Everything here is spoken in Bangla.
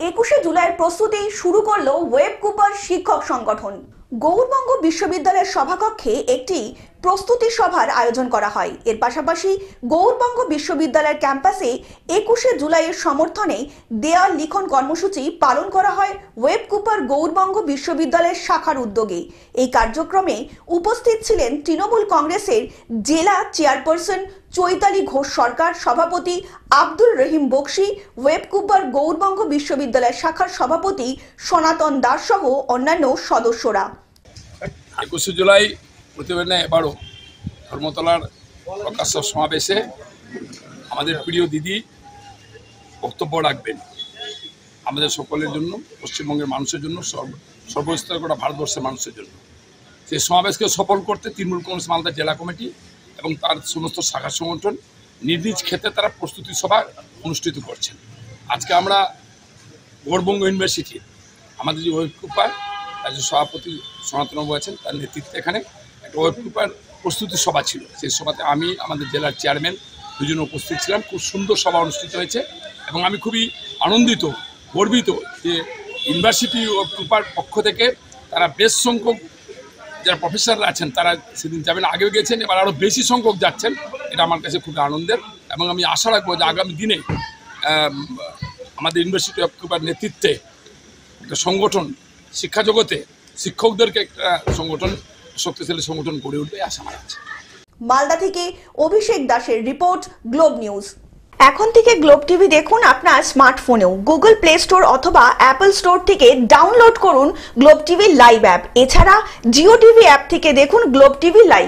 21শে জুলাইয়ের প্রস্তুতি শুরু করলো ওয়েব কুপার শিক্ষক সংগঠন। গৌড়বঙ্গ বিশ্ববিদ্যালয়ের সভাকক্ষে একটি প্রস্তুতি সভার আয়োজন করা হয়। এর পাশাপাশি গৌড়বঙ্গ বিশ্ববিদ্যালয়ের ক্যাম্পাসে 21শে জুলাইয়ের সমর্থনে দেয়াল লিখন কর্মসূচি পালন করা হয় ওয়েব কুপার গৌড়বঙ্গ বিশ্ববিদ্যালয়ের শাখার উদ্যোগে। এই কার্যক্রমে উপস্থিত ছিলেন তৃণমূল কংগ্রেসের জেলা চেয়ারপারসন চৈতালি ঘোষ সরকার, সভাপতি আব্দুল রহিম বক্সি, ওয়েব কুপার গৌড়বঙ্গ বিশ্ববিদ্যালয়ের শাখার সভাপতি সনাতন দাস সহ অন্যান্য সদস্যরা। 21শে জুলাই প্রতিবেদনে এবারও ধর্মতলার প্রকাশ্য সমাবেশে আমাদের প্রিয় দিদি বক্তব্য রাখবেন আমাদের সকলের জন্য, পশ্চিমবঙ্গের মানুষের জন্য, সর্বস্তর করা ভারতবর্ষের মানুষের জন্য। সেই সমাবেশকে সফল করতে তৃণমূল কংগ্রেস মালদা জেলা কমিটি এবং তার সমস্ত শাখা সংগঠন নিজ নিজ ক্ষেত্রে তারা প্রস্তুতি সভা অনুষ্ঠিত করছেন। আজকে আমরা গৌড়বঙ্গ ইউনিভার্সিটির আমাদের যে ওয়েব কুপার তার যে সভাপতি সনাতনবাবু আছেন, তার নেতৃত্বে এখানে একটা ওয়েব কুপার প্রস্তুতি সভা ছিল। সেই সভাতে আমি, আমাদের জেলার চেয়ারম্যান দুজন উপস্থিত ছিলাম। খুব সুন্দর সভা অনুষ্ঠিত হয়েছে এবং আমি খুবই আনন্দিত, গর্বিত যে ইউনিভার্সিটি ওয়েব কুপার পক্ষ থেকে তারা বেশ সংখ্যক যারা প্রফেসররা আছেন তারা সেদিন যাবেন, আগেও গেছেন, এবার আরও বেশি সংখ্যক যাচ্ছেন। এটা আমার কাছে খুবই আনন্দের এবং আমি আশা রাখবো যে আগামী দিনে আমাদের ইউনিভার্সিটি ওয়েব কুপার নেতৃত্বে একটা সংগঠন, শিক্ষা জগতে শিক্ষকদেরকে একটা সংগঠন, শক্তিশালী সংগঠন গড়ে উঠবে আশা আছে। মালদা থেকে অভিষেক দাসের রিপোর্ট, গ্লোব নিউজ। এখন থেকে গ্লোব টিভি দেখুন আপনার স্মার্টফোনেও। গুগল প্লে স্টোর অথবা অ্যাপল স্টোর থেকে ডাউনলোড করুন গ্লোব টিভি লাইভ অ্যাপ। এছাড়া জিও টিভি অ্যাপ থেকে দেখুন গ্লোব টিভি লাইভ।